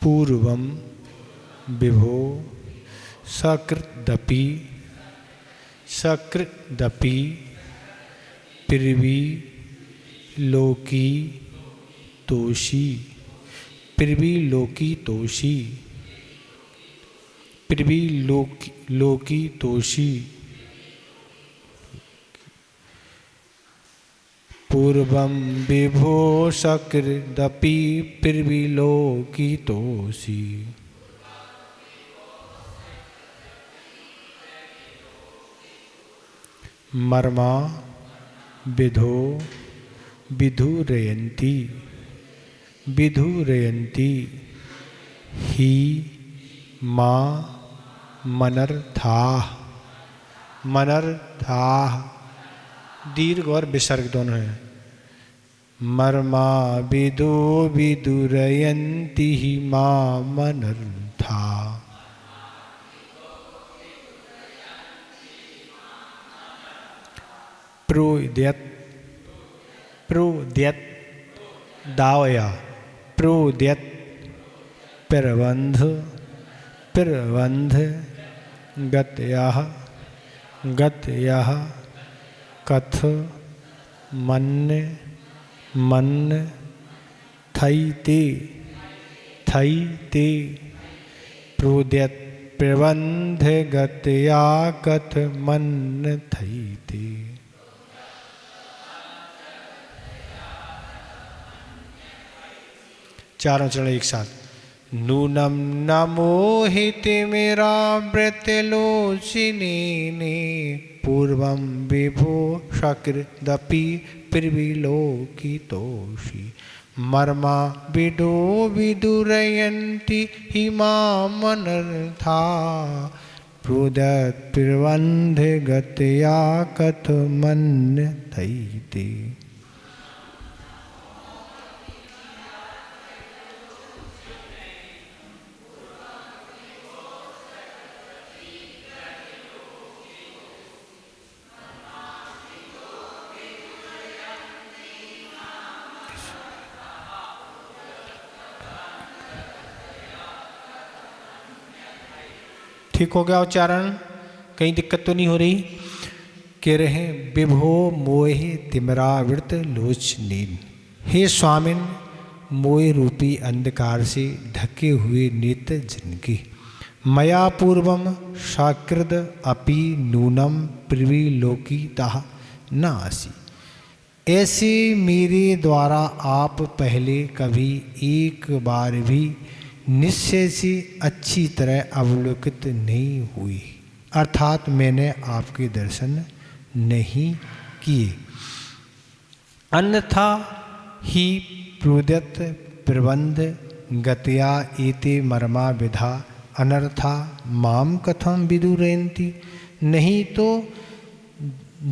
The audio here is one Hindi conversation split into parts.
पूर्वं विभो सकृदपि पृवी लोकी तोषी पृवी लोकी तोषी पूर्वं विभो सकृदपि पृवी लोकी तोषी। मर्मा विधो विधुरयन्ति ही मां मनर्थाः दीर्घ और विसर्ग दोनों हैं। मर्मा विदो विदुरयन्ति ही मां मनर्थाः। प्रोद्यत दावया प्रोद्यत प्रबंध गतयः कथ मन थैते प्रोद्यत प्रबंध गतया कथ मन थैते। चारों चरण एक साथ। नूनम नमोहित मेरा व्रतलोचिनी ने पूर्वं विभो सकृदपि पृवी लोकी तोषी। मर्मा विदो विदुरयन्ति ही मां मनर्थाः प्रोद्यत प्रबंध गतया कथ मन थैते। ठीक हो गया उच्चारण? कहीं दिक्कत तो नहीं हो रही? कह रहे हैं विभो मोहे तिमिरावृत लोचनीन। हे स्वामिन, मोह रूपी अंधकार से ढके हुए नेत्र जिनके। मया पूर्वम सकृद अपि नूनम पृवी लोकी ताः न आसी। ऐसे मेरे द्वारा आप पहले कभी एक बार भी निश्चय से अच्छी तरह अवलोकित नहीं हुई, अर्थात मैंने आपके दर्शन नहीं किए। अन्यथा ही प्रोद्यत प्रबंध गतया एते मर्मा विधा अनर्था माम कथम विदुरयन्ति। नहीं तो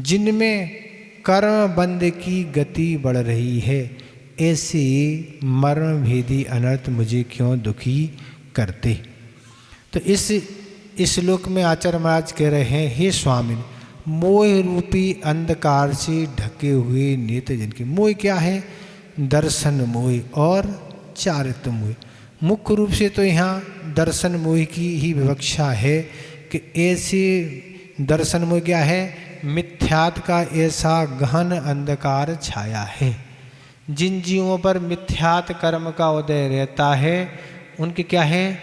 जिनमें कर्म बंध की गति बढ़ रही है, ऐसे मर्म भेदी अनर्थ मुझे क्यों दुखी करते। तो इस श्लोक में आचार्य महाराज कह रहे हैं, हे स्वामिन, मोह रूपी अंधकार से ढके हुए नेत्र जिनके। मोह क्या है? दर्शन मोह और चारित्र मोह। मुख्य रूप से तो यहाँ दर्शन मोह की ही विवक्षा है कि ऐसे दर्शन मोह क्या है? मिथ्यात्व का ऐसा गहन अंधकार छाया है। जिन जीवों पर मिथ्यात कर्म का उदय रहता है, उनके क्या है?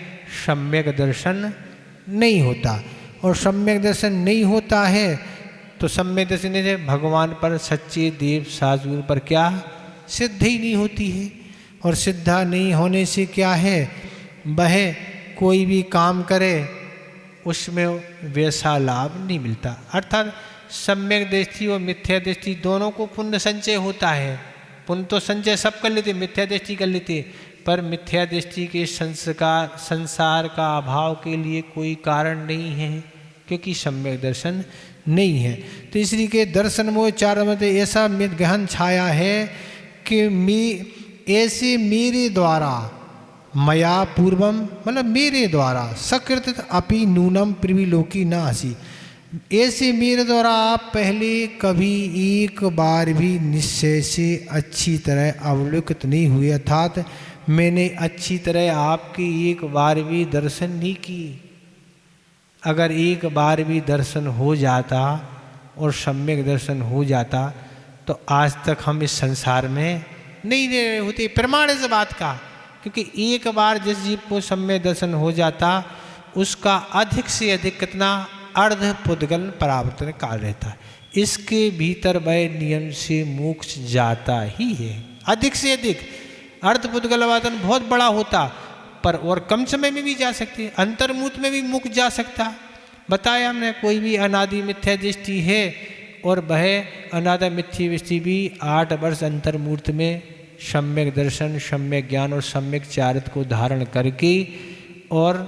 सम्यक दर्शन नहीं होता। और सम्यक दर्शन नहीं होता है तो सम्यक दर्शन से भगवान पर, सच्चे देव साधुओं पर क्या? सिद्ध ही नहीं होती है। और सिद्धा नहीं होने से क्या है? वह कोई भी काम करे उसमें वैसा लाभ नहीं मिलता। अर्थात सम्यक दृष्टि और मिथ्या दृष्टि दोनों को पुण्य संचय होता है। पुण्य तो संचय सब कर लेते, मिथ्या दृष्टि कर लेते, पर मिथ्या दृष्टि के संसार का अभाव के लिए कोई कारण नहीं है, क्योंकि सम्यक दर्शन नहीं है। तो इसलिए के दर्शन मोह चार मत ऐसा गहन छाया है कि ऐसे मेरे द्वारा मया पूर्वम, मतलब मेरे द्वारा सकृत अपि नूनम पृवी लोकी न आसी। ऐसे मेरे द्वारा आप पहले कभी एक बार भी निश्चय से अच्छी तरह अवलोकित नहीं हुए, अर्थात मैंने अच्छी तरह आपकी एक बार भी दर्शन नहीं किए। अगर एक बार भी दर्शन हो जाता और सम्यक दर्शन हो जाता तो आज तक हम इस संसार में नहीं रह रहे होते। प्रमाण इस बात का, क्योंकि एक बार जिस जीव को सम्यक दर्शन हो जाता उसका अधिक से अधिक कितना अर्ध पुद्गल परावर्तन काल रहता है। इसके भीतर वह नियम से मोक्ष जाता ही है। अधिक से अधिक अर्ध पुद्गल परावर्तन बहुत बड़ा होता, पर और कम समय में भी जा सकते, अंतर्मुहूर्त में भी मुक्त जा सकता। बताया हमने, कोई भी अनादि मिथ्या दृष्टि है और वह अनादि मिथ्या दृष्टि भी 8 वर्ष अंतर्मुहूर्त में सम्यक दर्शन, सम्यक ज्ञान और सम्यक चारित को धारण करके और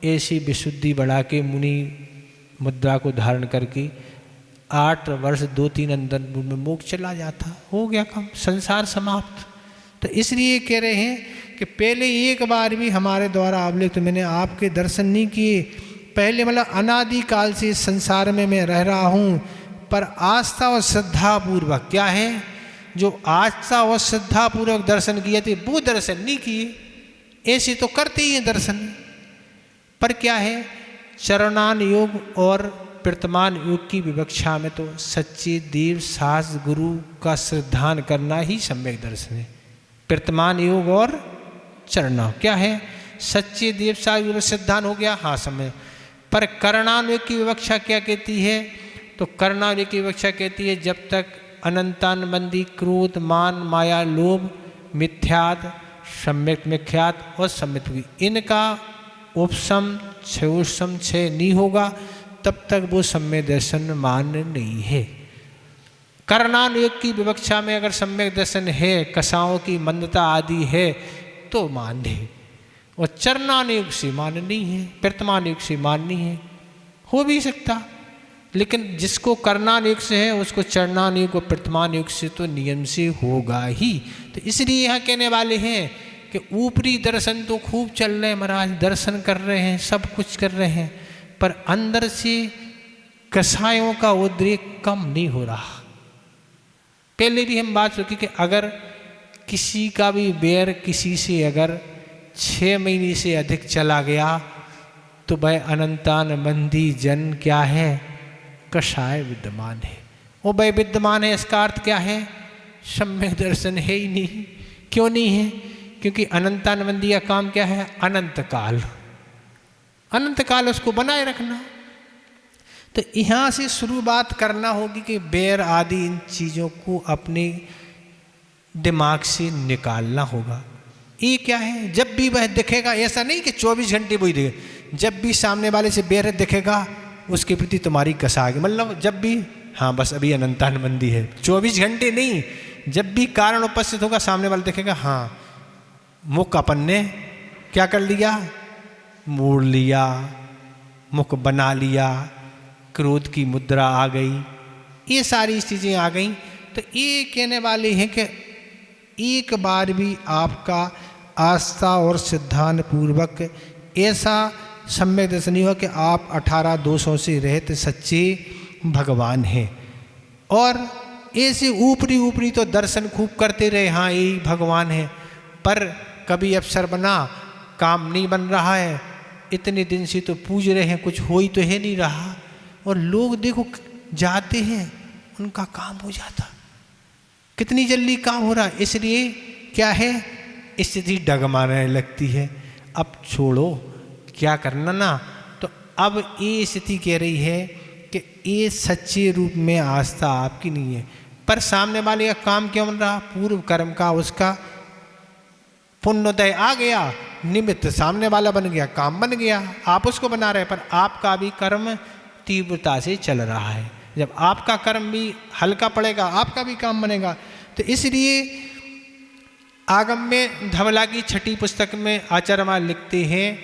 ऐसी विशुद्धि बढ़ा के मुनि मुद्रा को धारण करके 8 वर्ष 2-3 अंतर्मुहूर्त में मोक्ष चला जाता। हो गया काम, संसार समाप्त। तो इसलिए कह रहे हैं कि पहले एक बार भी हमारे द्वारा अवलिप्त तो मैंने आपके दर्शन नहीं किए। पहले मतलब अनादि काल से इस संसार में मैं रह रहा हूँ, पर आस्था और श्रद्धा पूर्वक क्या है, जो आस्था और श्रद्धा पूर्वक दर्शन किए थे वो दर्शन नहीं किए। ऐसे तो करते ही हैं दर्शन, पर क्या है, चरणान योग और वर्तमान योग की विवक्षा में तो सच्चे देव शास्त्र गुरु का श्रद्धान करना ही सम्यक दर्शन है। वर्तमान योग और चरणा क्या है, सच्चे देव शास्त्र गुरु श्रद्धान हो गया, हाँ समय। पर करणान्वय की विवक्षा क्या कहती है, तो करणान्वय की विवक्षा कहती है जब तक अनंतानबंदी क्रोध मान माया लोभ मिथ्यात सम्यक मिथ्यात और सम्यक इनका उपशम क्षय नहीं होगा तब तक वो सम्यक दर्शन मान्य नहीं है। करणानुयोग की विवक्षा में अगर सम्यक दर्शन है, कसाओं की मंदता आदि है तो मान्य है, और चरणानुयोग से मान्य नहीं है, वर्तमानुयोग से मान्य नहीं है। हो भी सकता, लेकिन जिसको करणानुयोग से है उसको चरणानुयोग और वर्तमानुयोग से तो नियम से होगा ही। तो इसलिए यहाँ कहने वाले हैं कि ऊपरी दर्शन तो खूब चल रहे हैं महाराज, दर्शन कर रहे हैं, सब कुछ कर रहे हैं, पर अंदर से कसायों का उद्रेक कम नहीं हो रहा। पहले भी हम बात रखी कि अगर किसी का भी बैर किसी से अगर 6 महीने से अधिक चला गया तो वह अनंतानबंदी जन क्या है, कषाय विद्यमान है। वो वह विद्यमान है, इसका अर्थ क्या है, सम्यक दर्शन है ही नहीं। क्यों नहीं है, क्योंकि अनंतानबंदी का काम क्या है, अनंत काल, अनंत काल उसको बनाए रखना। तो यहाँ से शुरुआत करना होगी कि बैर आदि इन चीज़ों को अपने दिमाग से निकालना होगा। ये क्या है, जब भी वह दिखेगा, ऐसा नहीं कि 24 घंटे वही दिखे, जब भी सामने वाले से बैर दिखेगा उसके प्रति तुम्हारी कसागी, मतलब जब भी, हाँ बस अभी अनंतानबंदी है, 24 घंटे नहीं, जब भी कारण उपस्थित होगा सामने वाला दिखेगा, हाँ मुख अपन ने क्या कर लिया, मोड़ लिया, मुख बना लिया, क्रोध की मुद्रा आ गई, ये सारी चीज़ें आ गई। तो ये कहने वाले हैं कि एक बार भी आपका आस्था और सिद्धांत पूर्वक ऐसा सम्यक दर्शन नहीं हुआ कि आप 18 दोषों से रहित सच्चे भगवान हैं, और ऐसे ऊपरी ऊपरी तो दर्शन खूब करते रहे, हाँ यही भगवान है, पर कभी अवसर बना, काम नहीं बन रहा है, इतने दिन से तो पूज रहे हैं, कुछ हो ही तो है नहीं रहा, और लोग देखो जाते हैं उनका काम हो जाता, कितनी जल्दी काम हो रहा। इसलिए क्या है, स्थिति डगमाने लगती है, अब छोड़ो क्या करना ना। तो अब ये स्थिति कह रही है कि ये सच्चे रूप में आस्था आपकी नहीं है, पर सामने वाले का काम क्या बन रहा, पूर्व कर्म का उसका पुण्योदय आ गया, निमित्त सामने वाला बन गया, काम बन गया, आप उसको बना रहे, पर आपका भी कर्म तीव्रता से चल रहा है। जब आपका कर्म भी हल्का पड़ेगा आपका भी काम बनेगा। तो इसलिए आगम में धवला की 6ठी पुस्तक में आचार्य लिखते हैं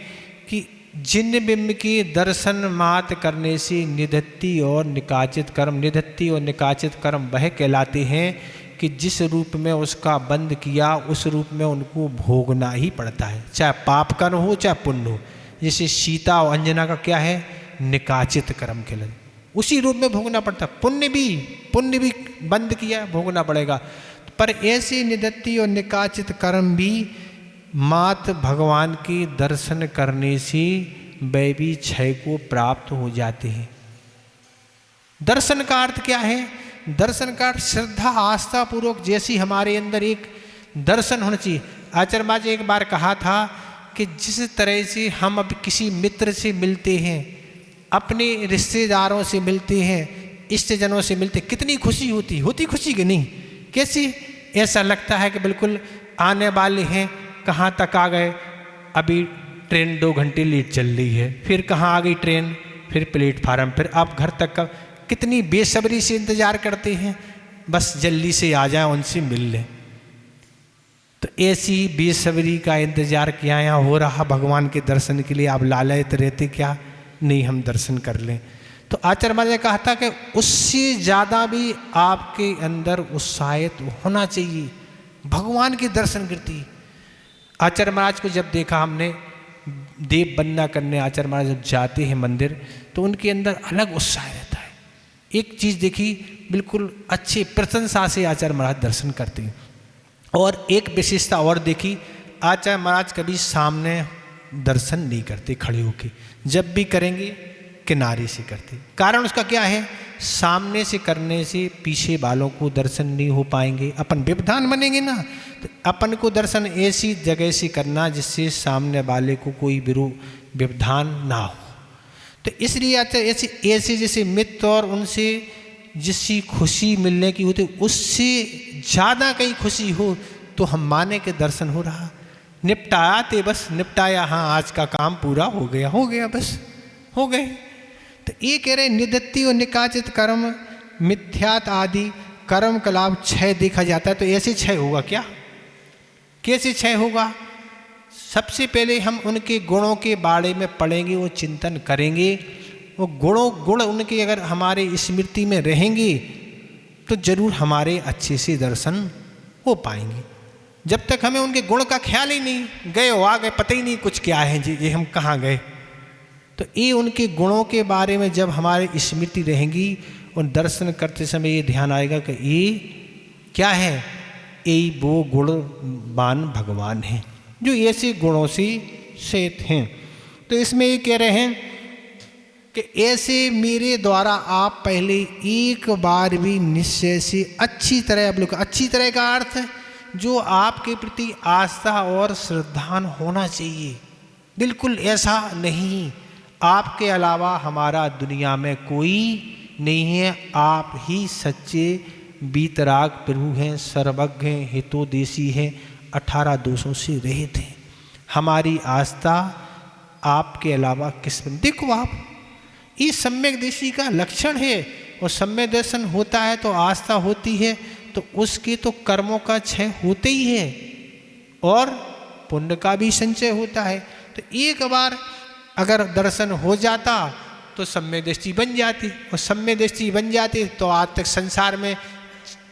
कि जिन बिंब के दर्शन मात करने से निधत्ति और निकाचित कर्म, निधत्ति और निकाचित कर्म वह कहलाते हैं कि जिस रूप में उसका बंद किया उस रूप में उनको भोगना ही पड़ता है, चाहे पाप कर्म हो चाहे पुण्य हो। जैसे सीता और अंजना का क्या है, निकाचित कर्म के लिए उसी रूप में भोगना पड़ता है। पुण्य भी बंद किया भोगना पड़ेगा, पर ऐसे निधत्ति और निकाचित कर्म भी मात्र भगवान के दर्शन करने से वह भी क्षय को प्राप्त हो जाते हैं। दर्शन का अर्थ क्या है? दर्शन का अर्थ श्रद्धा आस्था पूर्वक जैसी हमारे अंदर एक दर्शन होना चाहिए। आचार्य महाराज एक बार कहा था कि जिस तरह से हम अब किसी मित्र से मिलते हैं, अपने रिश्तेदारों से मिलते हैं, इष्टजनों से मिलते, कितनी खुशी होती खुशी कि नहीं? कैसी? ऐसा लगता है कि बिल्कुल आने वाले हैं, कहाँ तक आ गए, अभी ट्रेन 2 घंटे लेट चल रही है, फिर कहाँ आ गई ट्रेन, फिर प्लेटफार्म, फिर अब घर तक का कितनी बेसब्री से इंतज़ार करते हैं, बस जल्दी से आ जाए, उनसे मिल लें। तो ऐसी बेसब्री का इंतज़ार क्या यहाँ हो रहा भगवान के दर्शन के लिए? आप लालयत रहते क्या नहीं हम दर्शन कर लें? तो आचार्य महाराज ने कहा था कि उससे ज़्यादा भी आपके अंदर उत्साहित होना चाहिए भगवान के दर्शन करती। आचार्य महाराज को जब देखा हमने, देव वंदना करने आचार्य महाराज जब जाते हैं मंदिर, तो उनके अंदर अलग उत्साह रहता है। एक चीज़ देखी, बिल्कुल अच्छी प्रशंसा से आचार्य महाराज दर्शन करते हैं। और एक विशेषता और देखी, आचार्य महाराज कभी सामने दर्शन नहीं करते खड़े होके, जब भी करेंगे किनारे से करते। कारण उसका क्या है? सामने से करने से पीछे वालों को दर्शन नहीं हो पाएंगे, अपन व्यवधान बनेंगे ना। तो अपन को दर्शन ऐसी जगह से करना जिससे सामने वाले को कोई व्यवधान ना हो। तो इसलिए ऐसे जैसे मित्र और उनसे जिसकी खुशी मिलने की होती, उससे ज़्यादा कहीं खुशी हो तो हम माने के दर्शन हो रहा, निपटाया थे, बस निपटाया, हाँ आज का काम पूरा हो गया बस हो गए। तो ये कह रहे निदत्ति और निकाचित कर्म मिथ्यात आदि कर्म का लाभ क्षय देखा जाता है। तो ऐसे क्षय होगा क्या? कैसे क्षय होगा? सबसे पहले हम उनके गुणों के बारे में पढ़ेंगे, वो चिंतन करेंगे, वो गुण उनके अगर हमारे स्मृति में रहेंगे तो जरूर हमारे अच्छे से दर्शन हो पाएंगे। जब तक हमें उनके गुण का ख्याल ही नहीं, गए हो आ गए, पता ही नहीं कुछ क्या है जी, ये हम कहाँ गए। तो ये उनके गुणों के बारे में जब हमारे स्मृति रहेंगी और दर्शन करते समय ये ध्यान आएगा कि ये क्या है, ये वो गुणवान भगवान हैं जो ऐसे गुणों से सेठ हैं। तो इसमें ये कह रहे हैं कि ऐसे मेरे द्वारा आप पहले एक बार भी निश्चय से अच्छी तरह अवलोकन, अच्छी तरह का अर्थ जो आपके प्रति आस्था और श्रद्धान होना चाहिए। बिल्कुल ऐसा नहीं, आपके अलावा हमारा दुनिया में कोई नहीं है, आप ही सच्चे बीतराग प्रभु हैं, सर्वज्ञ हैं, हितोदेशी हैं, 18 दोषों से रहित हैं। हमारी आस्था आपके अलावा किस में? देखो आप, ये सम्यक दृष्टि का लक्षण है। और सम्यक दर्शन होता है तो आस्था होती है, तो उसके तो कर्मों का क्षय होते ही है और पुण्य का भी संचय होता है। तो एक बार अगर दर्शन हो जाता तो सम्यक दृष्टि बन जाती, और सम्यक दृष्टि बन जाती तो आज तक संसार में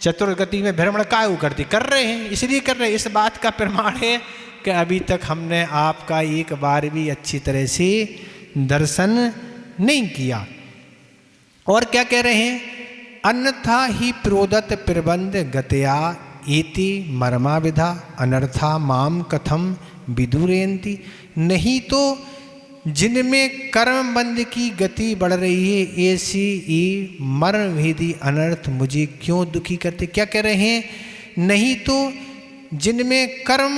चतुर्गति में भ्रमण काहे करती, कर रहे हैं, इसलिए कर रहे हैं। इस बात का प्रमाण है कि अभी तक हमने आपका एक बार भी अच्छी तरह से दर्शन नहीं किया। और क्या कह रहे हैं? अन्यथा ही प्रोदत प्रबंध गतया एति मर्मा विधा अनर्था माम कथम विदुरेंति। नहीं तो जिनमें कर्म बंध की गति बढ़ रही है ऐसी ही मर्म भेदी अनर्थ मुझे क्यों दुखी करते। क्या कह रहे हैं? नहीं तो जिनमें कर्म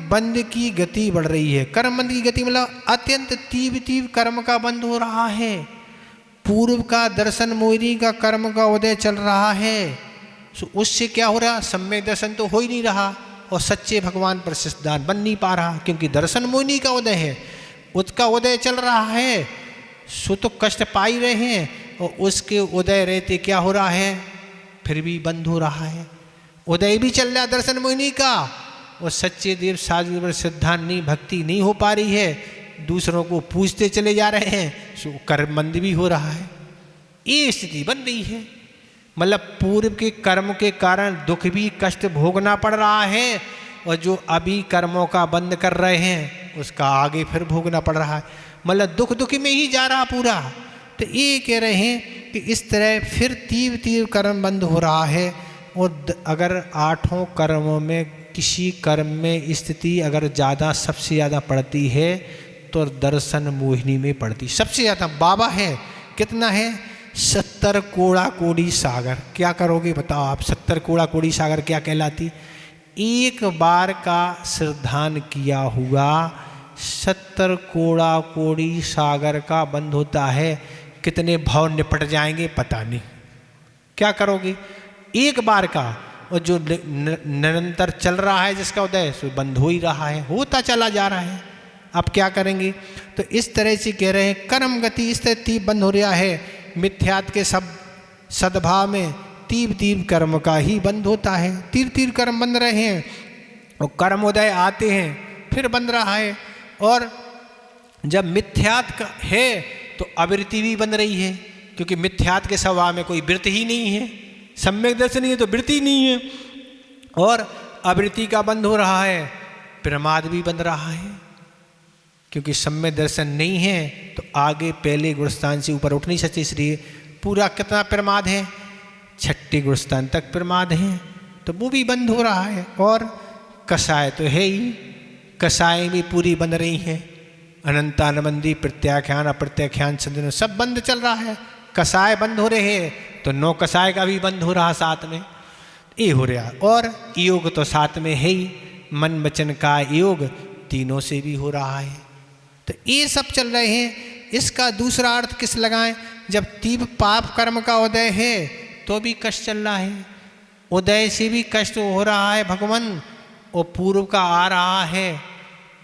बंध की गति बढ़ रही है, कर्म बंध की गति मतलब अत्यंत तीव्र कर्म का बंध हो रहा है, पूर्व का दर्शन मोहिनी का कर्म का उदय चल रहा है, तो उससे क्या हो रहा? सम्यक दर्शन तो हो ही नहीं रहा और सच्चे भगवान पर सिद्धांत बन नहीं पा रहा, क्योंकि दर्शन मोहिनी का उदय है, उसका उदय चल रहा है, सो तो कष्ट पा ही रहे हैं, और उसके उदय रहते क्या हो रहा है? फिर भी बंद हो रहा है। उदय भी चल रहा है दर्शन मोहिनी का, और सच्चे देव साधु पर सिद्धांत नहीं, भक्ति नहीं हो पा रही है, दूसरों को पूछते चले जा रहे हैं, सो कर्मबंद भी हो रहा है। ये स्थिति बन रही है, मतलब पूर्व के कर्म के कारण दुख भी कष्ट भोगना पड़ रहा है, और जो अभी कर्मों का बंद कर रहे हैं उसका आगे फिर भोगना पड़ रहा है, मतलब दुख में ही जा रहा पूरा। तो ये कह रहे हैं कि इस तरह फिर तीव्र कर्म बंद हो रहा है, और अगर 8 कर्मों में किसी कर्म में स्थिति अगर ज़्यादा सबसे ज़्यादा पड़ती है तो दर्शन मोहिनी में पड़ती सबसे ज़्यादा। बाबा है कितना है 70 कोड़ा कोड़ी सागर। क्या करोगे बताओ आप, 70 कोड़ा कोड़ी सागर क्या कहलाती? एक बार का श्रद्धान किया हुआ 70 कोड़ा कोड़ी सागर का बंध होता है। कितने भाव निपट जाएंगे पता नहीं। क्या करोगे एक बार का, और जो निरंतर चल रहा है जिसका उदय सो बंद हो ही रहा है, होता चला जा रहा है। अब क्या करेंगे? तो इस तरह से कह रहे हैं कर्म गति इस तरह तीव्र बंद हो रहा है। मिथ्यात्व के सब सद्भाव में तीव्र तीव्र कर्म का ही बंद होता है। तीव्र तीव्र कर्म बंद रहे हैं और कर्म उदय आते हैं फिर बंद रहा है। और जब मिथ्यात्व है तो अवृत्ति भी बंद रही है, क्योंकि मिथ्यात्व के स्वभाव में कोई वृत्ति ही नहीं है। सम्यक दर्शन नहीं है तो वृत्ति नहीं है, और अवृत्ति का बंद हो रहा है, प्रमाद भी बंद रहा है। क्योंकि सम्यक दर्शन नहीं है तो आगे पहले गुणस्थान से ऊपर उठ नहीं सकते, इसलिए पूरा कितना प्रमाद है, 6ठे गुणस्थान तक प्रमाद है, तो वो भी बंद हो रहा है। और कषाय तो है ही, कषाय भी पूरी बंद रही हैं। अनंतानबंदी प्रत्याख्यान अप्रत्याख्यान संदन सब बंद चल रहा है। कषाय बंद हो रहे हैं तो 9 कषाय का भी बंद हो रहा साथ में, ये हो रहा। और योग तो साथ में है ही, मन वचन का योग तीनों से भी हो रहा है। तो ये सब चल रहे हैं। इसका दूसरा अर्थ किस लगाएं? जब तीव्र पाप कर्म का उदय है तो भी कष्ट चल रहा है, उदय से भी कष्ट हो रहा है भगवान, और पूर्व का आ रहा है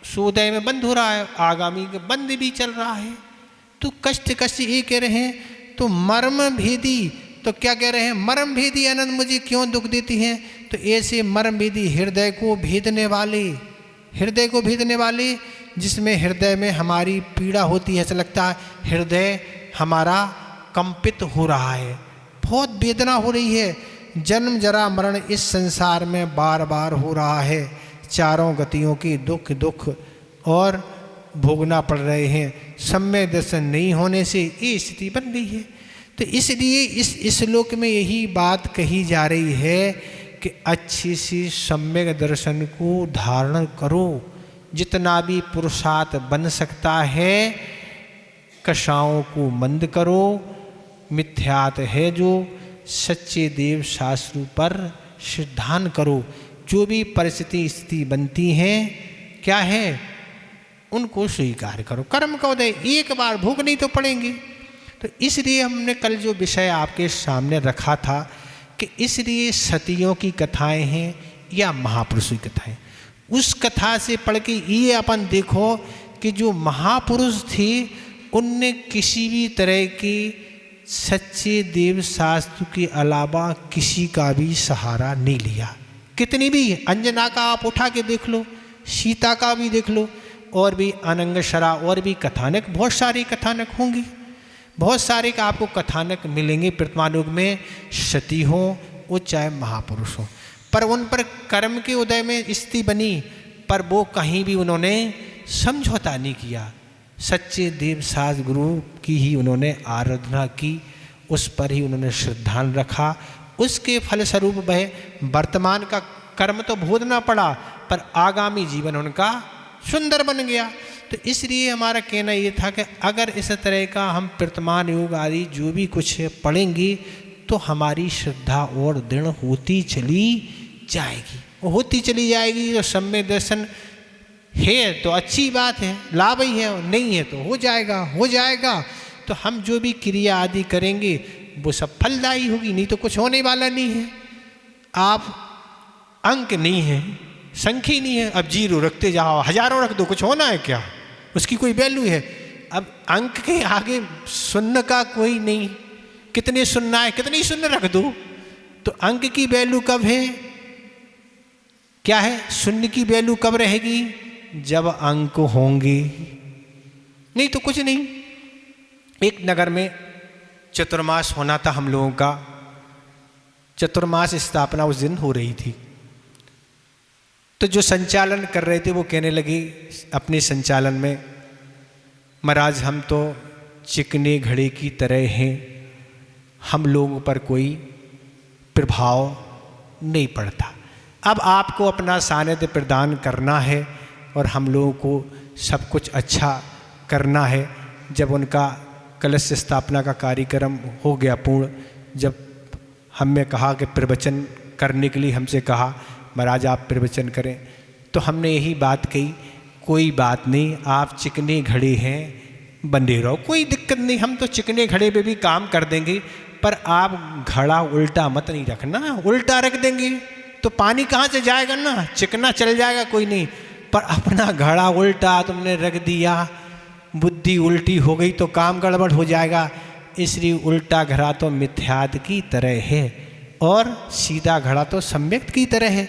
सोदय में बंद हो रहा है, आगामी के बंद भी चल रहा है। तो कष्ट कष्ट ये कह रहे हैं। तो मर्म भेदी, तो क्या कह रहे हैं? मर्म भेदी आनंद मुझे क्यों दुख देती हैं? तो ऐसे मर्म भेदी हृदय को भेदने वाले, हृदय को भेदने वाले, जिसमें हृदय में हमारी पीड़ा होती है। ऐसा लगता है हृदय हमारा कंपित हो रहा है, बहुत वेदना हो रही है। जन्म जरा मरण इस संसार में बार बार हो रहा है। चारों गतियों की दुख दुख और भोगना पड़ रहे हैं। सम्यक दर्शन नहीं होने से ये स्थिति बन गई है। तो इसलिए इस श्लोक में यही बात कही जा रही है कि अच्छी सी सम्यक दर्शन को धारण करो, जितना भी पुरुषार्थ बन सकता है। कषायों को मंद करो, मिथ्यात है जो सच्चे देव शास्त्र पर श्रद्धान करो। जो भी परिस्थिति स्थिति बनती हैं क्या है, उनको स्वीकार करो। कर्म का उदय एक बार भोग नहीं तो पड़ेंगे। तो इसलिए हमने कल जो विषय आपके सामने रखा था कि इसलिए सतियों की कथाएं हैं या महापुरुषों की कथाएं, उस कथा से पढ़ के ये अपन देखो कि जो महापुरुष थे उनने किसी भी तरह की सच्चे देव शास्त्र के अलावा किसी का भी सहारा नहीं लिया। कितनी भी अंजना का आप उठा के देख लो, सीता का भी देख लो, और भी अनंगशरा और भी कथानक, बहुत सारे कथानक होंगे, बहुत सारे का आपको कथानक मिलेंगे वर्तमान युग में। सती हो वो चाहे महापुरुष हो, पर उन पर कर्म के उदय में स्थिति बनी, पर वो कहीं भी उन्होंने समझौता नहीं किया। सच्चे देव शास्त्र गुरु की ही उन्होंने आराधना की, उस पर ही उन्होंने श्रद्धान रखा। उसके फलस्वरूप वह वर्तमान का कर्म तो भोगना पड़ा, पर आगामी जीवन उनका सुंदर बन गया। तो इसलिए हमारा कहना ये था कि अगर इस तरह का हम वर्तमान योग आदि जो भी कुछ पढ़ेंगे तो हमारी श्रद्धा और दृढ़ होती चली जाएगी, होती चली जाएगी। तो सम्यक दर्शन है तो अच्छी बात है, लाभ ही है, नहीं है तो हो जाएगा, हो जाएगा। तो हम जो भी क्रिया आदि करेंगे वो सब फलदायी होगी, नहीं तो कुछ होने वाला नहीं है। आप अंक नहीं है, संख्या नहीं है, अब 0 रखते जाओ, हजारों रख दो, कुछ होना है क्या? उसकी कोई वैल्यू है? अब अंक के आगे शून्य का कोई नहीं, कितने शून्य है, कितनी शून्य रख दो। तो अंक की वैल्यू कब है, क्या है? शून्य की वैल्यू कब रहेगी? जब अंक होंगे, नहीं तो कुछ नहीं। एक नगर में चतुर्मास होना था हम लोगों का, चतुर्मास स्थापना उस दिन हो रही थी। तो जो संचालन कर रहे थे वो कहने लगे अपने संचालन में, महाराज हम तो चिकने घड़े की तरह हैं, हम लोगों पर कोई प्रभाव नहीं पड़ता। अब आपको अपना सानिध्य प्रदान करना है और हम लोगों को सब कुछ अच्छा करना है। जब उनका कलश स्थापना का कार्यक्रम हो गया पूर्ण, जब हमने कहा कि प्रवचन करने के लिए हमसे कहा महाराज आप प्रवचन करें, तो हमने यही बात कही, कोई बात नहीं, आप चिकने घड़े हैं, बंधे रहो, कोई दिक्कत नहीं, हम तो चिकने घड़े पे भी काम कर देंगे, पर आप घड़ा उल्टा मत नहीं रखना। उल्टा रख देंगे तो पानी कहाँ से जाएगा ना, चिकना चल जाएगा कोई नहीं, पर अपना घड़ा उल्टा तुमने रख दिया, बुद्धि उल्टी हो गई तो काम गड़बड़ हो जाएगा। इसलिए उल्टा घड़ा तो मिथ्याद की तरह है और सीधा घड़ा तो सम्यक की तरह है।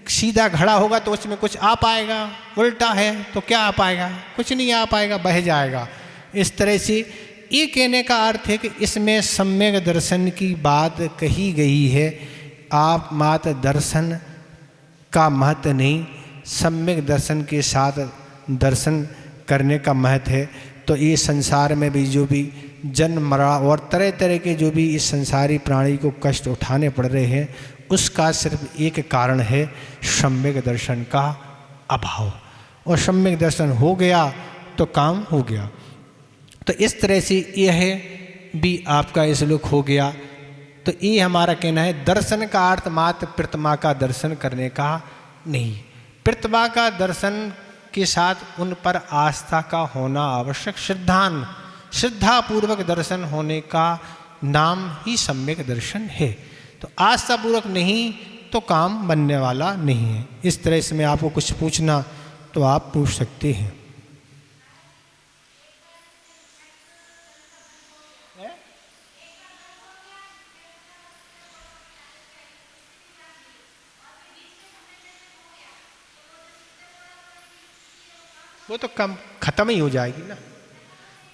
सीधा घड़ा होगा तो उसमें कुछ आ पाएगा, उल्टा है तो क्या आ पाएगा, कुछ नहीं आ पाएगा, बह जाएगा। इस तरह से ये कहने का अर्थ है कि इसमें सम्यक दर्शन की बात कही गई है। आप मात्र दर्शन का महत्व नहीं, सम्यक दर्शन के साथ दर्शन करने का महत्व है। तो ये संसार में भी जो भी जन्म मरण और तरह तरह के जो भी इस संसारी प्राणी को कष्ट उठाने पड़ रहे हैं, उसका सिर्फ एक कारण है सम्यक दर्शन का अभाव। और सम्यक दर्शन हो गया तो काम हो गया। तो इस तरह से यह भी आपका श्लोक हो गया। तो ये हमारा कहना है, दर्शन का अर्थ मात्र प्रतिमा का दर्शन करने का नहीं, प्रतिमा का दर्शन के साथ उन पर आस्था का होना आवश्यक। श्रद्धा पूर्वक दर्शन होने का नाम ही सम्यक दर्शन है। तो आस्था पूर्वक नहीं तो काम बनने वाला नहीं है। इस तरह से मैं आपको कुछ पूछना तो आप पूछ सकते हैं। वो तो कम खत्म ही हो जाएगी ना,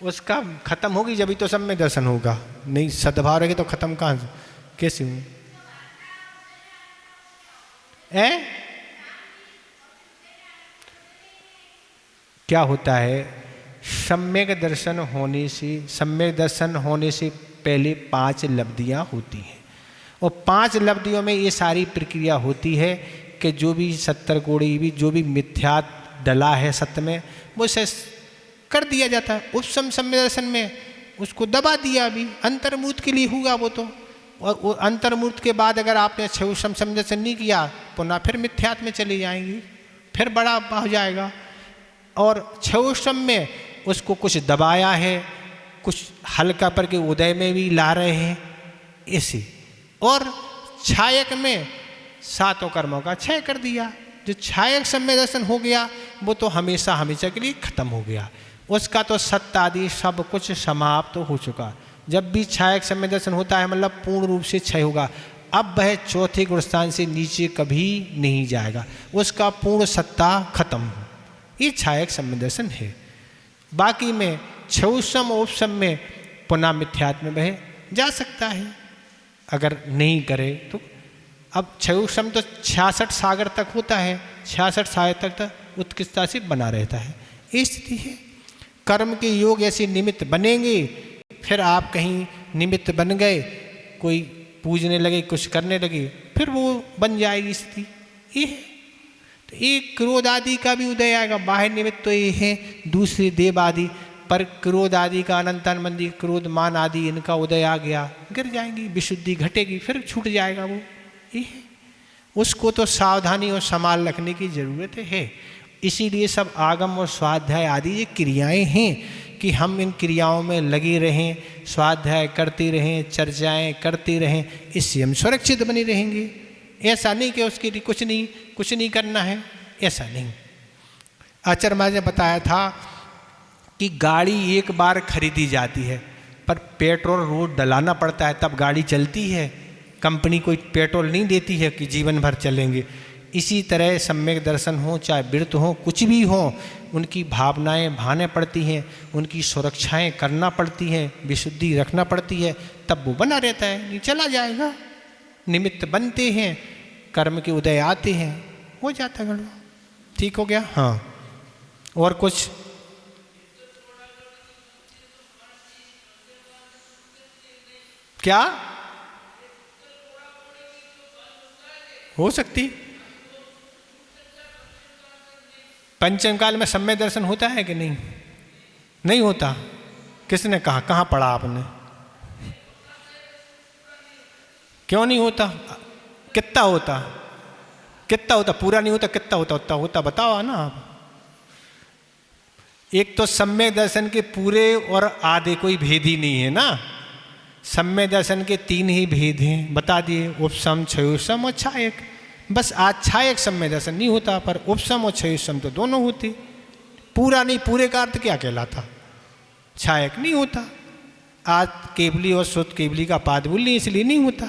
उसका खत्म होगी जब ही तो सब में दर्शन होगा। नहीं सद्भाव रहेगी तो खत्म कहाँ से, कैसे हूँ क्या होता है, सम्यक दर्शन होने से पहले 5 लब्धियाँ होती हैं और 5 लब्धियों में ये सारी प्रक्रिया होती है कि जो भी 70 कोड़ी भी जो भी मिथ्या डला है सत्य में वो से कर दिया जाता है। उपसम सम्यक दर्शन में उसको दबा दिया, अभी अंतर्मूर्त के लिए हुआ वो तो। और वो अंतर्मूर्त के बाद अगर आपने क्षुषम सम्यक दर्शन नहीं किया पुनः फिर मिथ्यात्व में चली जाएंगी, फिर बड़ा हो जाएगा। और क्षुषम में उसको कुछ दबाया है, कुछ हल्का पर के उदय में भी ला रहे हैं इसी। और छायक में 7 कर्मों का क्षय कर दिया। जो छायक सम्यक दर्शन हो गया वो तो हमेशा हमेशा के लिए खत्म हो गया, उसका तो सत्य आदि सब कुछ समाप्त हो चुका। जब भी छायक सम्यक दर्शन होता है मतलब पूर्ण रूप से क्षय होगा। अब वह चौथे गुणस्थान से नीचे कभी नहीं जाएगा, उसका पूर्ण सत्ता खत्म हो, ये छायक सम्यक दर्शन है। बाकी में क्षुषम उपशम में पुनः मिथ्यात्व में वह जा सकता है अगर नहीं करे तो। अब क्षुषम तो 66 सागर तक होता है, 66 सागर तक उत्कृष्टता से बना रहता है, ये स्थिति है। कर्म के योग ऐसे निमित्त बनेंगे, फिर आप कहीं निमित्त बन गए, कोई पूजने लगे कुछ करने लगे, फिर वो बन जाएगी स्थिति, ये है। तो ये क्रोध आदि का भी उदय आएगा। बाह्य निमित्त तो ये है दूसरे देव आदि, पर क्रोध आदि का अनंतान मंदी क्रोध मान आदि इनका उदय आ गया, गिर जाएंगी, विशुद्धि घटेगी, फिर छूट जाएगा वो, ये है। उसको तो सावधानी और संभाल रखने की जरूरत है। इसीलिए सब आगम और स्वाध्याय आदि ये क्रियाएं हैं कि हम इन क्रियाओं में लगे रहें, स्वाध्याय करते रहें, चर्चाएं करते रहें, इससे हम सुरक्षित बने रहेंगे। ऐसा नहीं कि उसके लिए कुछ नहीं करना है, ऐसा नहीं। आचार्य महाराज ने बताया था कि गाड़ी एक बार खरीदी जाती है पर पेट्रोल रोज डलाना पड़ता है तब गाड़ी चलती है। कंपनी कोई पेट्रोल नहीं देती है कि जीवन भर चलेंगे। इसी तरह सम्यक दर्शन हो चाहे व्रत हो कुछ भी हो, उनकी भावनाएं भाने पड़ती हैं, उनकी सुरक्षाएं करना पड़ती हैं, विशुद्धि रखना पड़ती है, तब वो बना रहता है, नहीं चला जाएगा। निमित्त बनते हैं, कर्म के उदय आते हैं, हो जाता है। ठीक हो गया। हाँ और कुछ क्या हो सकती पंचम काल में सम्यक दर्शन होता है कि नहीं? नहीं होता। किसने कहा? कहाँ पढ़ा आपने? क्यों नहीं होता? कितना होता? कितना होता? पूरा नहीं होता, कितना होता? उतना होता बताओ ना आप। एक तो सम्यक दर्शन के पूरे और आधे कोई भेद ही नहीं है ना। सम्यक दर्शन के 3 ही भेद हैं, बता दिए, उपसम, क्षयोपम और छायक। बस आज छायक सम्यक दर्शन नहीं होता, पर उपसम और क्षयोपम तो दोनों होते। पूरा नहीं, पूरे का अर्थ क्या कहलाता? छायक नहीं होता। आज केवली और शुद्ध केवली का पाद बोल नहीं, इसलिए नहीं होता,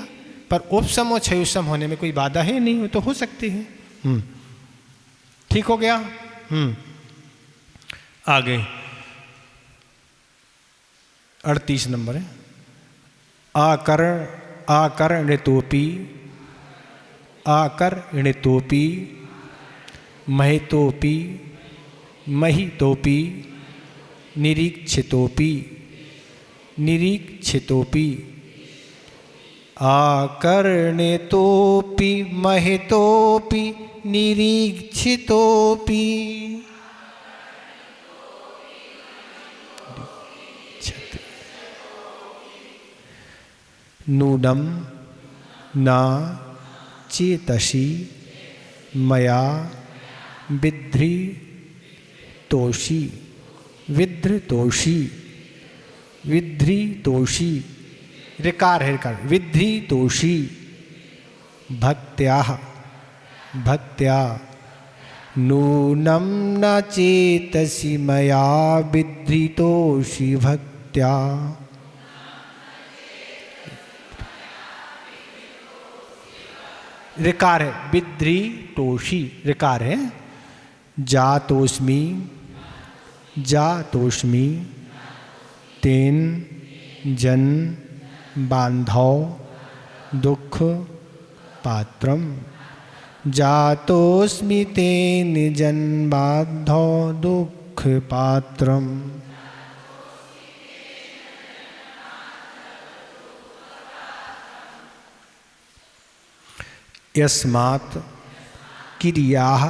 पर उपसम और क्षयोपम होने में कोई बाधा है नहीं, तो हो सकते हैं। ठीक हो गया। आगे 38 नंबर है। आकर्णितोपि आकर्णितोपि महितोपि महितोपि निरीक्षितोपि निरीक्षितोपि आकर्णितोपि महितोपि निरीक्षितोपि। नूनम न चेतसि मया विधृतोषि विधृतोषि विधृतोषि। ऋकार है, ऋकार। विधृतोषि भक्त्या भक्त्या नूनम न चेतसि मया विधृतोषि भक्त्या। ऋकार है, विधृतोषि ऋकार है। जातोस्मि जातोस्मि तेन जन बांधव दुख पात्रम। जातोस्मि तेन जन बांधव दुख पात्रम। यस्मात् क्रियाः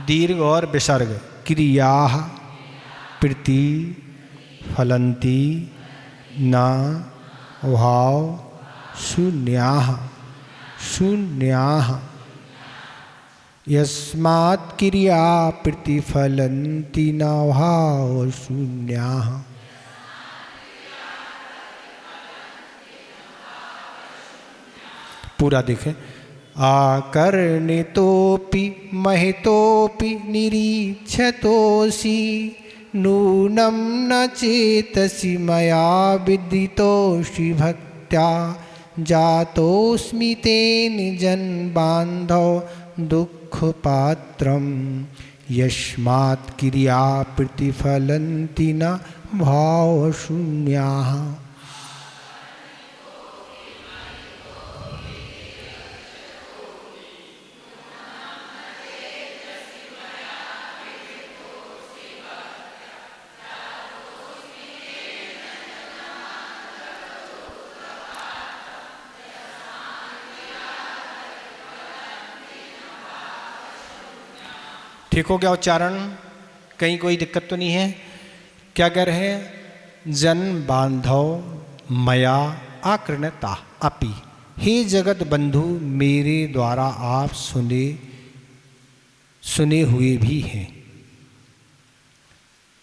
दीर्घ और विसर्ग क्रियाः प्रतिफलन्ति न भाव शून्याः शून्याः। यस्मात् क्रिया प्रतिफलन्ति न भाव शून्याः। पूरा देखें। आकर्णितोपि महितोपि निरीक्षतोषि नूनम न चेतसि मया विदितोषि भक्त्या। जातोस्मि तेन जन बांधव दुख पात्रम। यस्मात् क्रिया प्रतिफलन्ति न भाव शून्याः। ठीक हो गया उच्चारण? कहीं कोई दिक्कत तो नहीं है? क्या कह रहे हैं? जन बांधव मया आकृणता अपि। हे जगत बंधु, मेरे द्वारा आप सुने हुए भी हैं।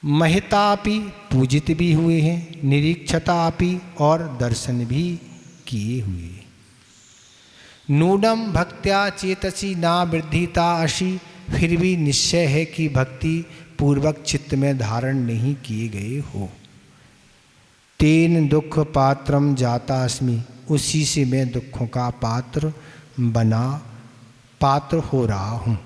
महितापि पूजित भी हुए हैं। निरीक्षतापि और दर्शन भी किए हुए। नूनम भक्त्या चेतसि ना वृद्धिता अशि। फिर भी निश्चय है कि भक्ति पूर्वक चित्त में धारण नहीं किए गए हो। तेन दुख पात्रम जाता अस्मि। उसी से मैं दुखों का पात्र हो रहा हूँ।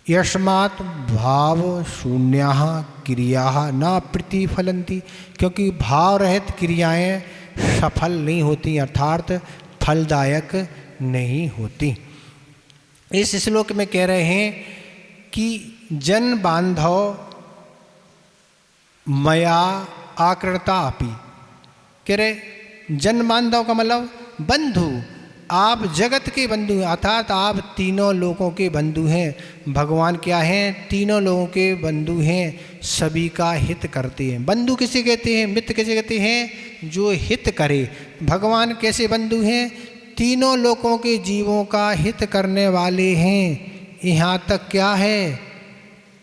यस्मात् भाव शून्याः क्रियाः न प्रतिफलन्ति। क्योंकि भाव रहित क्रियाएं सफल नहीं होती, अर्थात फलदायक नहीं होती। इस श्लोक में कह रहे हैं कि जन बांधव मया आकृता अपि। कह रहे जन बांधव का मतलब बंधु आप जगत के बंधु हैं, अर्थात आप तीनों लोगों के बंधु हैं। भगवान क्या हैं? तीनों लोगों के बंधु हैं, सभी का हित करते हैं। बंधु किसे कहते हैं? मित्र किसे कहते हैं? जो हित करे। भगवान कैसे बंधु हैं? तीनों लोगों के जीवों का हित करने वाले हैं। यहाँ तक क्या है,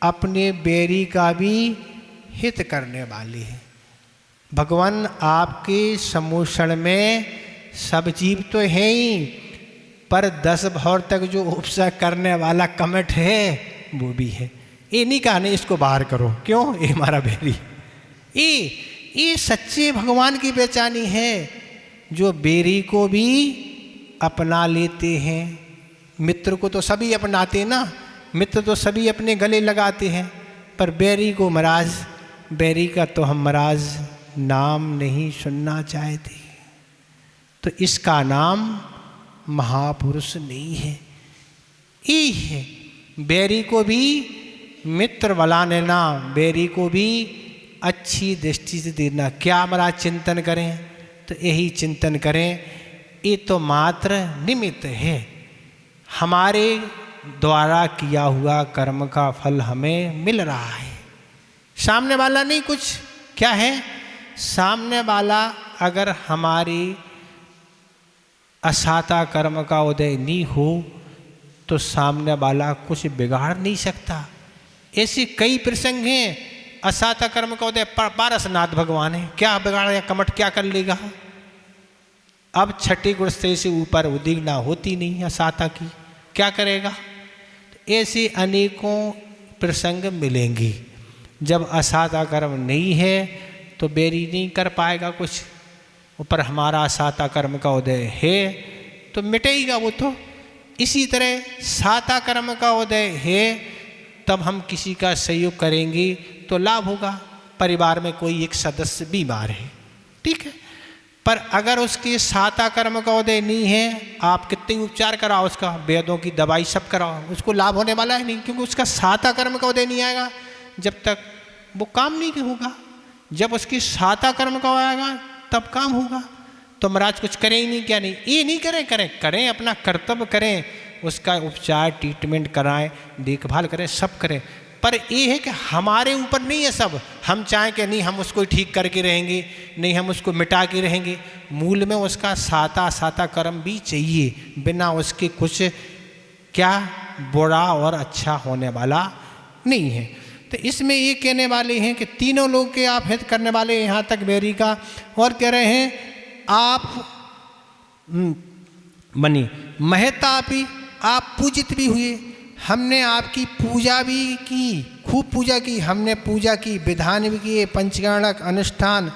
अपने बैरी का भी हित करने वाले हैं। भगवान आपके समूषण में सब जीव तो है ही, पर 10 भौर तक जो उपसा करने वाला कमठ है वो भी है। ये नहीं कहा नहीं इसको बाहर करो, क्यों? ये हमारा बैरी। ये सच्चे भगवान की पहचानी है, जो बैरी को भी अपना लेते हैं। मित्र को तो सभी अपनाते ना, मित्र तो सभी अपने गले लगाते हैं, पर बैरी को महाराज, बैरी का तो हम महाराज नाम नहीं सुनना चाहते। तो इसका नाम महापुरुष नहीं है। ये है बैरी को भी मित्र बना लेना, बैरी को भी अच्छी दृष्टि से देना। क्या महाराज चिंतन करें? तो यही चिंतन करें, ये तो मात्र निमित्त है। हमारे द्वारा किया हुआ कर्म का फल हमें मिल रहा है, सामने वाला नहीं। कुछ क्या है, सामने वाला अगर हमारी असाता कर्म का उदय नहीं हो तो सामने वाला कुछ बिगाड़ नहीं सकता। ऐसे कई प्रसंग हैं, असाता कर्म का उदय पारसनाथ भगवान है, क्या बिगाड़ या कमठ क्या कर लेगा? अब छठी गुणस्ते से ऊपर उद्दीगना होती नहीं असाता की, क्या करेगा? ऐसे अनेकों प्रसंग मिलेंगे। जब असाता कर्म नहीं है तो बैरी नहीं कर पाएगा कुछ, ऊपर हमारा साता कर्म का उदय है तो मिटेगा वो तो। इसी तरह साता कर्म का उदय है तब हम किसी का सहयोग करेंगे तो लाभ होगा। परिवार में कोई एक सदस्य बीमार है, ठीक है, पर अगर उसके साता कर्म का उदय नहीं है, आप कितने उपचार कराओ उसका, वेदों की दवाई सब कराओ, उसको लाभ होने वाला है नहीं, क्योंकि उसका साता कर्म का उदय नहीं आएगा जब तक वो काम नहीं होगा। जब उसकी साता कर्म का आएगा तब काम होगा। तो महाराज कुछ करें ही नहीं, क्या नहीं? ये नहीं करें, करें अपना कर्तव्य करें, उसका उपचार ट्रीटमेंट कराएं, देखभाल करें, सब करें, पर ये है कि हमारे ऊपर नहीं है सब। हम चाहें कि नहीं हम उसको ठीक करके रहेंगे, नहीं हम उसको मिटा के रहेंगे। मूल में उसका साता कर्म भी चाहिए, बिना उसके कुछ क्या बुरा और अच्छा होने वाला नहीं है। तो इसमें ये कहने वाले हैं कि तीनों लोग के आप हित करने वाले, यहाँ तक बैरी का। और कह रहे हैं आप मनी महतापी, आप पूजित भी हुए, हमने आपकी पूजा भी की, खूब पूजा की, हमने पूजा की, विधान भी किए, पंचगाणक अनुष्ठान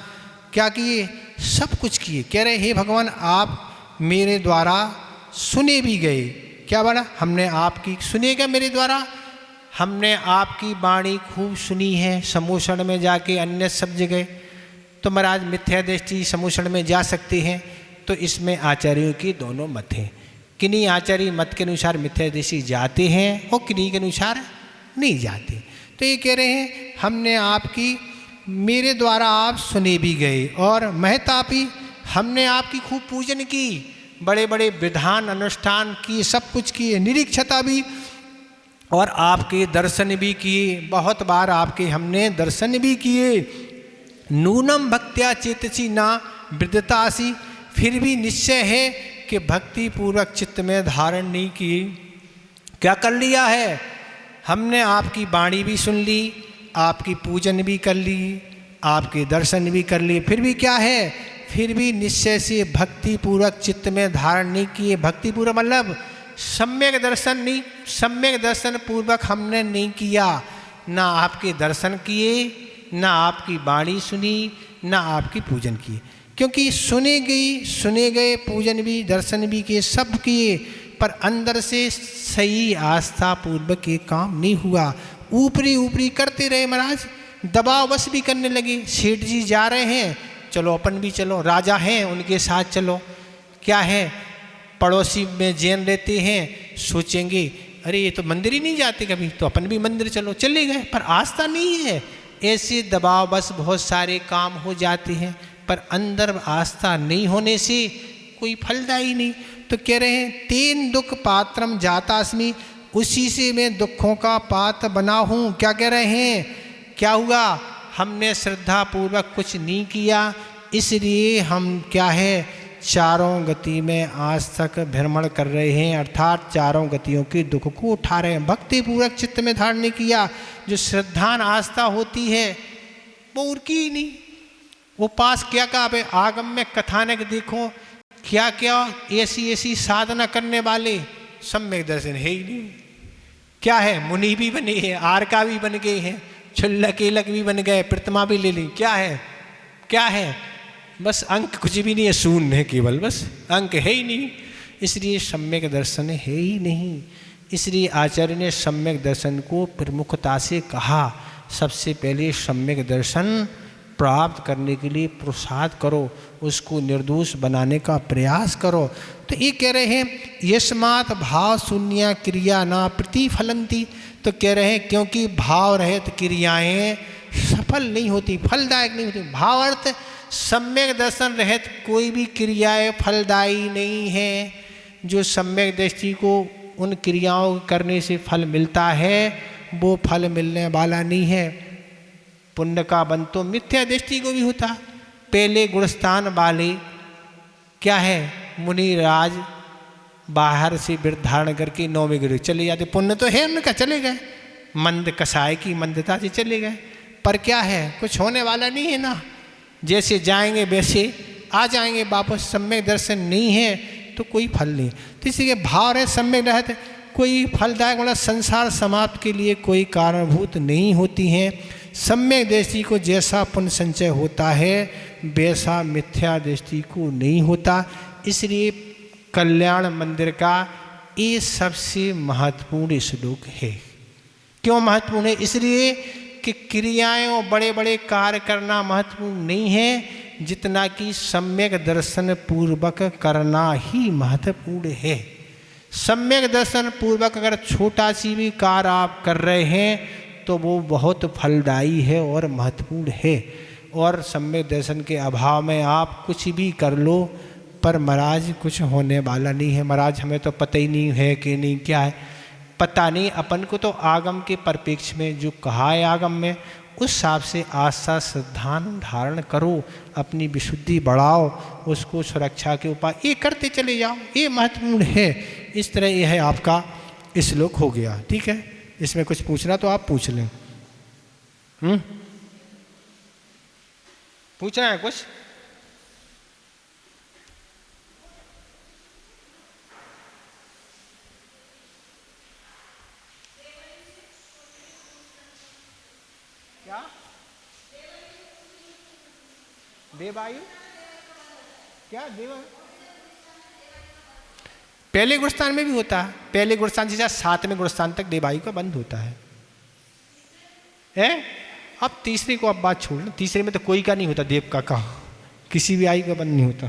क्या किए, सब कुछ किए। कह रहे हे भगवान आप मेरे द्वारा सुने भी गए। क्या बोला? हमने आपकी सुने गए मेरे द्वारा, हमने आपकी वाणी खूब सुनी है। समूषण में जाके अन्य सब जगह तो महाराज मिथ्या दृष्टि समूषण में जा सकते हैं, तो इसमें आचार्यों की दोनों मत हैं। किन्हीं आचार्य मत के अनुसार मिथ्या दृष्टि जाते हैं और किन्हीं के अनुसार नहीं जाते। तो ये कह रहे हैं हमने आपकी मेरे द्वारा आप सुने भी गए, और महतापी हमने आपकी खूब पूजन की, बड़े बड़े विधान अनुष्ठान किए, सब कुछ किए, निरीक्षता भी, और आपके दर्शन भी किए, बहुत बार आपके हमने दर्शन भी किए। नूनम भक्त्या चेतसी ना वृद्धतासी, फिर भी निश्चय है कि भक्ति पूर्वक चित्त में धारण नहीं किए। क्या कर लिया है? हमने आपकी वाणी भी सुन ली, आपकी पूजन भी कर ली, आपके दर्शन भी कर लिए, फिर भी क्या है? फिर भी निश्चय से भक्ति पूर्वक चित्त में धारण नहीं किए। भक्ति पूर्वक मतलब सम्यक दर्शन नहीं, सम्यक दर्शन पूर्वक हमने नहीं किया। ना आपके दर्शन किए, ना आपकी वाणी सुनी, ना आपकी पूजन किए। क्योंकि सुने गए पूजन भी दर्शन भी किए, सब किए, पर अंदर से सही आस्था पूर्वक ये काम नहीं हुआ। ऊपरी करते रहे महाराज, दबाव बस भी करने लगे। सेठ जी जा रहे हैं, चलो अपन भी चलो, राजा हैं उनके साथ चलो। क्या है, पड़ोसी में जैन रहते हैं, सोचेंगे अरे ये तो मंदिर ही नहीं जाते कभी, तो अपन भी मंदिर चलो, चले गए, पर आस्था नहीं है। ऐसे दबाव बस बहुत सारे काम हो जाते हैं, पर अंदर आस्था नहीं होने से कोई फलदायी नहीं। तो तो कह रहे हैं तेन दुख पात्रम जातास्मि, उसी से मैं दुखों का पात्र बना हूँ। क्या कह रहे हैं, क्या हुआ, हमने श्रद्धा पूर्वक कुछ नहीं किया, इसलिए हम क्या है चारों गति में आज तक भ्रमण कर रहे हैं, अर्थात चारों गतियों के दुख को उठा रहे हैं। भक्ति पूर्वक चित्त में धारण नहीं किया। जो श्रद्धान आस्था होती है वो उनकी ही नहीं। वो पास क्या कहा भाई, आगम में कथानक देखो क्या क्या ऐसी ऐसी साधना करने वाले सम्यक दर्शन है ही नहीं। क्या है, मुनि भी बने हैं, आरका भी बन गए हैं, छुल्लकेलक भी बन गए, प्रतिमा भी ले ली। क्या है, क्या है, बस अंक कुछ भी नहीं है, शून्य है केवल, बस अंक है ही नहीं। इसलिए सम्यक दर्शन है ही नहीं। इसलिए आचार्य ने सम्यक दर्शन को प्रमुखता से कहा। सबसे पहले सम्यक दर्शन प्राप्त करने के लिए पुरुषार्थ करो, उसको निर्दोष बनाने का प्रयास करो। तो ये कह रहे हैं यस्मात् भाव शून्य क्रिया ना प्रतिफलंती। तो कह रहे हैं क्योंकि भाव रहित क्रियाएं सफल नहीं होती, फलदायक नहीं होती। भाव अर्थ सम्यक दर्शन रहित कोई भी क्रियाएं फलदायी नहीं है। जो सम्यक दृष्टि को उन क्रियाओं करने से फल मिलता है वो फल मिलने वाला नहीं है। पुण्य का बंध तो मिथ्या दृष्टि को भी होता। पहले गुणस्थान वाले क्या है, मुनि राज बाहर से वृत्त धारण करके 9वें गिर चले जाते। पुण्य तो है उनका, चले गए, मंद कसाय की मंदता से चले गए। पर क्या है, कुछ होने वाला नहीं है ना, जैसे जाएंगे वैसे आ जाएंगे वापस। सम्यक दर्शन नहीं है तो कोई फल नहीं। तो इसलिए भाव है सम्यक रहते कोई फलदायक वाला संसार समाप्त के लिए कोई कारणभूत नहीं होती हैं। सम्यक दृष्टि को जैसा पुण्य संचय होता है वैसा मिथ्या दृष्टि को नहीं होता। इसलिए कल्याण मंदिर का ये सबसे महत्वपूर्ण श्लोक है। क्यों महत्वपूर्ण है, इसलिए कि क्रियाएं और बड़े बड़े कार्य करना महत्वपूर्ण नहीं है, जितना कि सम्यक दर्शन पूर्वक करना ही महत्वपूर्ण है। सम्यक दर्शन पूर्वक अगर छोटा सी भी कार्य आप कर रहे हैं तो वो बहुत फलदायी है और महत्वपूर्ण है। और सम्यक दर्शन के अभाव में आप कुछ भी कर लो पर महाराज कुछ होने वाला नहीं है। महाराज हमें तो पता ही नहीं है कि नहीं क्या है, पता नहीं। अपन को तो आगम के परिप्रेक्ष्य में जो कहा है आगम में, उस हिसाब से आस्था श्रद्धान धारण करो, अपनी विशुद्धि बढ़ाओ, उसको सुरक्षा के उपाय ये करते चले जाओ, ये महत्वपूर्ण है। इस तरह यह है आपका श्लोक हो गया। ठीक है, इसमें कुछ पूछना तो आप पूछ लें। पूछना है कुछ? क्या देवायु, क्या देवा पहले गुणस्थान में भी होता है। पहले गुणस्थान से 7वें गुणस्थान तक देवायु का बंध होता है? अब तीसरे को अब बात छोड़ लो, तीसरे में तो कोई का नहीं होता, देव का कहा किसी भी आयु का बंध नहीं होता।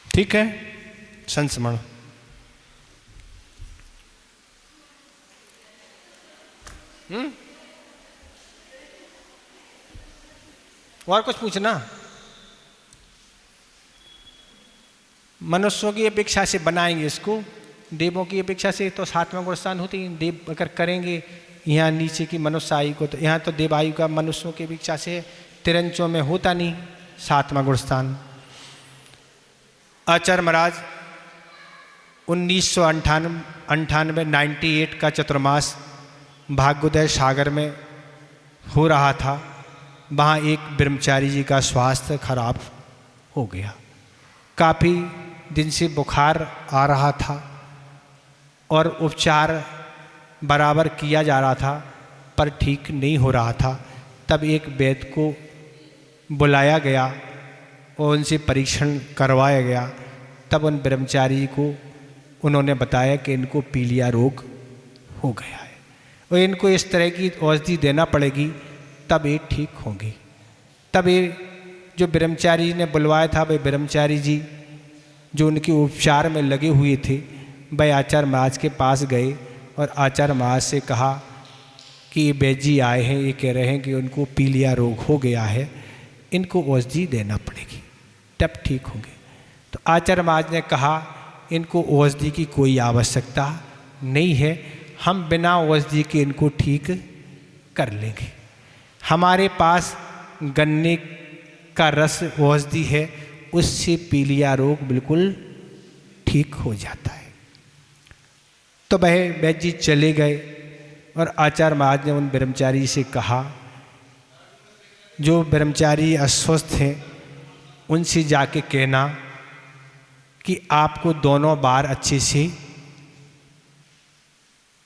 ठीक है, संस्मरण। और कुछ पूछना? मनुष्यों की अपेक्षा से बनाएंगे इसको, देवों की अपेक्षा से तो 7वां गुणस्थान होती है। देव अगर करेंगे यहाँ नीचे की मनुष्य आयु को, तो यहाँ तो देव आयु का मनुष्यों की अपेक्षा से तिरंचों में होता नहीं 7वां गुणस्थान। आचार्य महाराज 1998 का चतुर्मास भाग्योदय सागर में हो रहा था। वहाँ एक ब्रह्मचारी जी का स्वास्थ्य खराब हो गया, काफ़ी दिन से बुखार आ रहा था और उपचार बराबर किया जा रहा था पर ठीक नहीं हो रहा था। तब एक वैद्य को बुलाया गया और उनसे परीक्षण करवाया गया। तब उन ब्रह्मचारी को उन्होंने बताया कि इनको पीलिया रोग हो गया है और इनको इस तरह की औषधि देना पड़ेगी तब ये ठीक होंगे। तब ये जो ब्रह्मचारी ने बुलवाया था, वे ब्रह्मचारी जी जो उनके उपचार में लगे हुए थे, वह आचार्य महाराज के पास गए और आचार्य महाराज से कहा कि ये वैद्य जी आए हैं, ये कह रहे हैं कि उनको पीलिया रोग हो गया है, इनको औषधि देना पड़ेगी तब ठीक होंगे। आचार्य महाराज ने कहा इनको औषधि की कोई आवश्यकता नहीं है, हम बिना औषधि के इनको ठीक कर लेंगे। हमारे पास गन्ने का रस औषधि है, उससे पीलिया रोग बिल्कुल ठीक हो जाता है। तो वह वैद्य जी चले गए और आचार्य महाराज ने उन ब्रह्मचारी से कहा, जो ब्रह्मचारी अस्वस्थ हैं उनसे जाके कहना कि आपको दोनों बार अच्छे से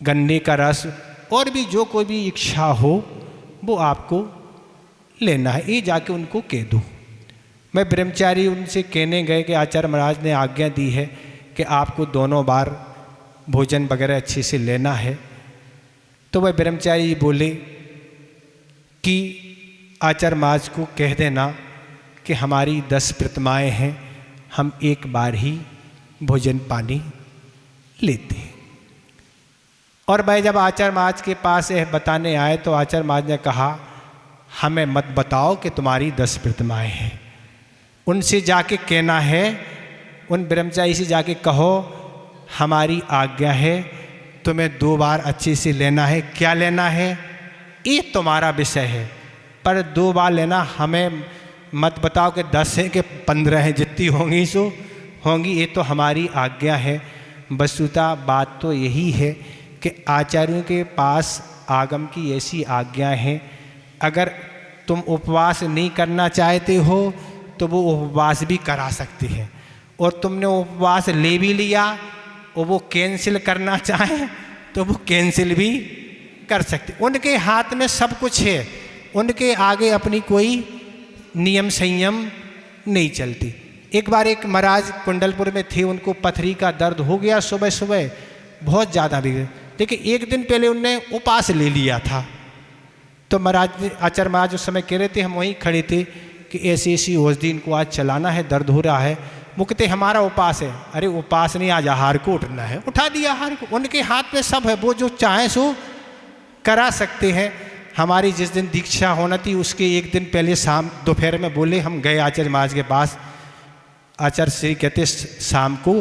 गन्ने का रस और भी जो कोई भी इच्छा हो वो आपको लेना है, ये जाके उनको कह दो। मैं ब्रह्मचारी उनसे कहने गए कि आचार्य महाराज ने आज्ञा दी है कि आपको दोनों बार भोजन वगैरह अच्छे से लेना है। तो वह ब्रह्मचारी बोले कि आचार्य महाराज को कह देना कि हमारी 10 प्रतिमाएँ हैं, हम एक बार ही भोजन पानी लेते हैं। और भाई जब आचार्य महाराज के पास यह बताने आए तो आचार्य महाराज ने कहा, हमें मत बताओ कि तुम्हारी 10 प्रतिमाएँ हैं, उनसे जाके कहना है, उन ब्रह्मचारी से जाके कहो हमारी आज्ञा है, तुम्हें 2 बार अच्छे से लेना है। क्या लेना है ये तुम्हारा विषय है, पर 2 बार लेना, हमें मत बताओ कि 10 है कि 15 है, जितनी होंगी सो होंगी, ये तो हमारी आज्ञा है। वस्तुतः बात तो यही है कि आचार्यों के पास आगम की ऐसी आज्ञा है, अगर तुम उपवास नहीं करना चाहते हो तो वो उपवास भी करा सकते हैं, और तुमने उपवास ले भी लिया और वो कैंसिल करना चाहे तो वो कैंसिल भी कर सकते। उनके हाथ में सब कुछ है, उनके आगे अपनी कोई नियम संयम नहीं चलती। एक बार एक महाराज कुंडलपुर में थे, उनको पथरी का दर्द हो गया सुबह सुबह बहुत ज़्यादा भी, लेकिन एक दिन पहले उनने उपवास ले लिया था। तो महाराज आचार्य महाराज उस समय कह रहे थे, हम वहीं खड़े थे कि ऐसी ऐसी औषधि इनको आज चलाना है, दर्द हो रहा है। मुक्ति हमारा उपास है। अरे उपास नहीं, आज आहार को उठना है, उठा दिया आहार को। उनके हाथ में सब है, वो जो चाहे सो करा सकते हैं। हमारी जिस दिन दीक्षा होना थी उसके एक दिन पहले शाम दोपहर में बोले, हम गए आचार्य महाराज के पास, आचार्य श्री कहते शाम को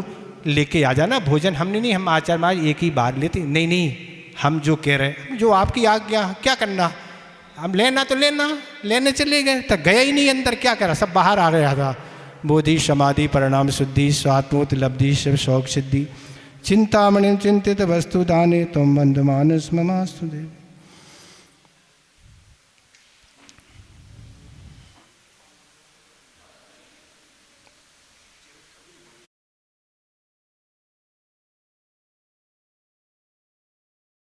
लेके आ जाना भोजन। हमने नहीं, हम आचार्य महाराज एक ही बार लेते। नहीं नहीं, हम जो कह रहे, जो आपकी आज्ञा, क्या करना, हम लेना तो लेने चले गए, तो गया ही नहीं अंदर, क्या करा, सब बाहर आ रहा था। बोधि समाधि परिणाम शुद्धि स्वात्मोत लब्धि शिव शौक सिद्धि चिंतामणि चिंतित वस्तु दाने तुम बंधु मानस ममास्तु देव।